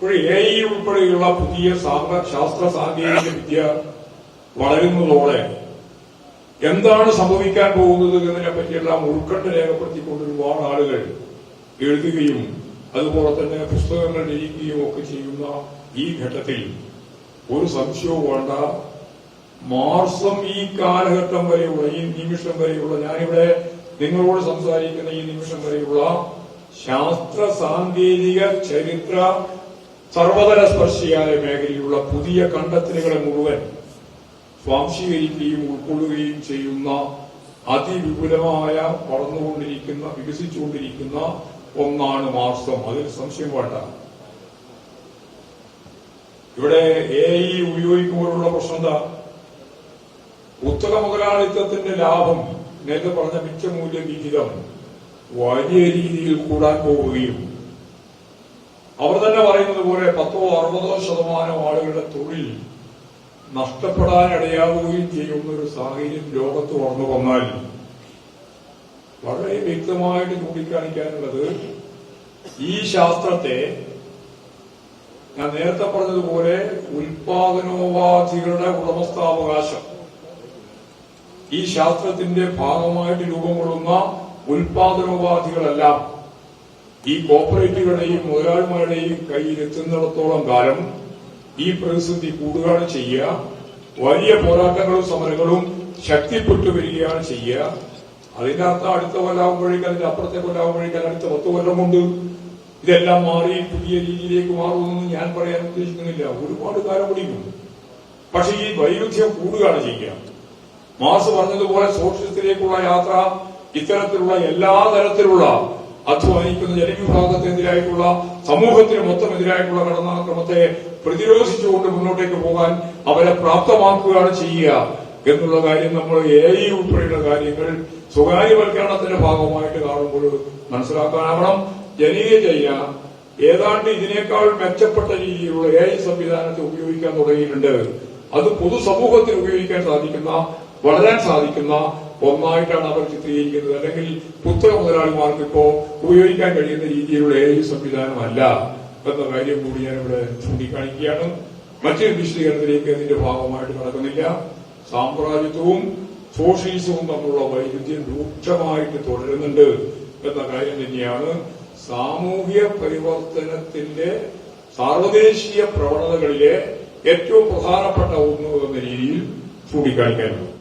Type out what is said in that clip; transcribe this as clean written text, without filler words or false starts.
ഇപ്പോൾ AI ഉൾപ്പെടെയുള്ള പുതിയ ശാസ്ത്ര സാങ്കേതിക വിദ്യ വളരുന്നതോടെ എന്താണ് സംഭവിക്കാൻ പോകുന്നത് എന്നതിനെ പറ്റിയെല്ലാം ഉത്കണ്ഠ രേഖപ്പെടുത്തിക്കൊണ്ട് ഒരുപാട് ആളുകൾ എഴുതുകയും അതുപോലെ തന്നെ പുസ്തകങ്ങൾ രചിക്കുകയും ഒക്കെ ചെയ്യുന്ന ഈ ഘട്ടത്തിൽ ഒരു സംശയവും വേണ്ട, മാർസം ഈ കാലഘട്ടം വരെയുള്ള, ഈ നിമിഷം വരെയുള്ള, ഞാനിവിടെ നിങ്ങളോട് സംസാരിക്കുന്ന ഈ നിമിഷം വരെയുള്ള ശാസ്ത്ര സാങ്കേതിക ചരിത്ര സർവതല സ്പർശിയായ മേഖലയിലുള്ള പുതിയ കണ്ടെത്തലുകളെ മുഴുവൻ സ്വാംശീകരിക്കുകയും ഉൾക്കൊള്ളുകയും ചെയ്യുന്ന അതിവിപുലമായ വളർന്നുകൊണ്ടിരിക്കുന്ന വികസിച്ചുകൊണ്ടിരിക്കുന്ന ഒന്നാണ് മാർസം. അതിൽ സംശയം വേണ്ട. ഇവിടെ AI ഉപയോഗിക്കുമ്പോഴുള്ള പ്രശ്നം എന്താ? കുത്തക മുതലാളിത്തത്തിന്റെ ലാഭം, നേരത്തെ പറഞ്ഞ മിച്ചമൂല്യ വിഹിതം വലിയ രീതിയിൽ കൂടാൻ പോവുകയും അവർ തന്നെ പറയുന്നത് പോലെ 10-60% ആളുകളുടെ തൊഴിൽ നഷ്ടപ്പെടാനിടയാവുകയും ചെയ്യുന്ന ഒരു സാഹചര്യം ലോകത്ത് വളർന്നു വന്നാൽ വളരെ വ്യക്തമായിട്ട് ചൂണ്ടിക്കാണിക്കാനുള്ളത്, ഈ ശാസ്ത്രത്തെ ഞാൻ നേരത്തെ പറഞ്ഞതുപോലെ ഉൽപാദനോപാധികളുടെ ഉടമസ്ഥാവകാശം, ഈ ശാസ്ത്രത്തിന്റെ ഭാഗമായിട്ട് രൂപം കൊള്ളുന്ന ഉൽപാദനോപാധികളെല്ലാം ഈ കോർപ്പറേറ്റുകളുടെയും മുതലാളിമാരുടെയും കയ്യിലെത്തുന്നിടത്തോളം കാലം ഈ പ്രതിസന്ധി കൂടുകയാണ് ചെയ്യുക. വലിയ പോരാട്ടങ്ങളും സമരങ്ങളും ശക്തിപ്പെട്ടു വരികയാണ് ചെയ്യുക. അതിന്റെ അർത്ഥം അടുത്ത കൊല്ലാവുമ്പോഴേക്കും, അതിന്റെ അപ്പുറത്തെ കൊല്ലാവുമ്പോഴേക്കും, അടുത്ത 10 കൊല്ലം കൊണ്ട് ഇതെല്ലാം മാറി പുതിയ രീതിയിലേക്ക് മാറുമെന്ന് ഞാൻ പറയാൻ ഉദ്ദേശിക്കുന്നില്ല. ഒരുപാട് കാലം പിടിക്കും. പക്ഷെ ഈ വൈരുദ്ധ്യം കൂടുകയാണ് ചെയ്യുക. മാർസ് പറഞ്ഞതുപോലെ സോഷ്യലിസത്തിലേക്കുള്ള യാത്ര ഇത്തരത്തിലുള്ള എല്ലാ തരത്തിലുള്ള അധ്വാനിക്കുന്ന ജനവിഭാഗത്തിനെതിരായിട്ടുള്ള, സമൂഹത്തിന് മൊത്തം എതിരായിട്ടുള്ള കടന്നാക്രമത്തെ പ്രതിരോധിച്ചുകൊണ്ട് മുന്നോട്ടേക്ക് പോകാൻ അവരെ പ്രാപ്തമാക്കുകയാണ് ചെയ്യുക എന്നുള്ള കാര്യം നമ്മൾ AI ഉൾപ്പെടെയുള്ള കാര്യങ്ങൾ സ്വകാര്യവൽക്കരണത്തിന്റെ ഭാഗമായിട്ട് കാണുമ്പോൾ മനസ്സിലാക്കാനാവണം. ജനീയ ചൈന ഏതാണ്ട് ഇതിനേക്കാൾ മെച്ചപ്പെട്ട രീതിയിലുള്ള AI സംവിധാനത്തെ ഉപയോഗിക്കാൻ തുടങ്ങിയിട്ടുണ്ട്. അത് പൊതുസമൂഹത്തിന് ഉപയോഗിക്കാൻ സാധിക്കുന്ന, വളരാൻ സാധിക്കുന്ന ഒന്നായിട്ടാണ് അവർ ചിത്രീകരിക്കുന്നത്. അല്ലെങ്കിൽ പുത്തക മുതലാളിമാർക്ക് ഇപ്പോ ഉപയോഗിക്കാൻ കഴിയുന്ന രീതിയിലുള്ള AI സംവിധാനമല്ല എന്ന കാര്യം കൂടി ഞാനിവിടെ ചൂണ്ടിക്കാണിക്കുകയാണ്. മറ്റൊരു വിശദീകരണത്തിലേക്ക് അതിന്റെ ഭാഗമായിട്ട് നടക്കുന്നില്ല. സാമ്രാജ്യത്വവും സോഷ്യലിസവും തമ്മിലുള്ള വൈരുദ്ധ്യം രൂക്ഷമായിട്ട് തുടരുന്നുണ്ട് എന്ന കാര്യം തന്നെയാണ് സാമൂഹ്യ പരിവർത്തനത്തിന്റെ സാർവദേശീയ പ്രവണതകളിലെ ഏറ്റവും പ്രധാനപ്പെട്ട ഒന്ന് എന്ന രീതിയിൽ ചൂണ്ടിക്കാണിക്കാനുള്ളത്.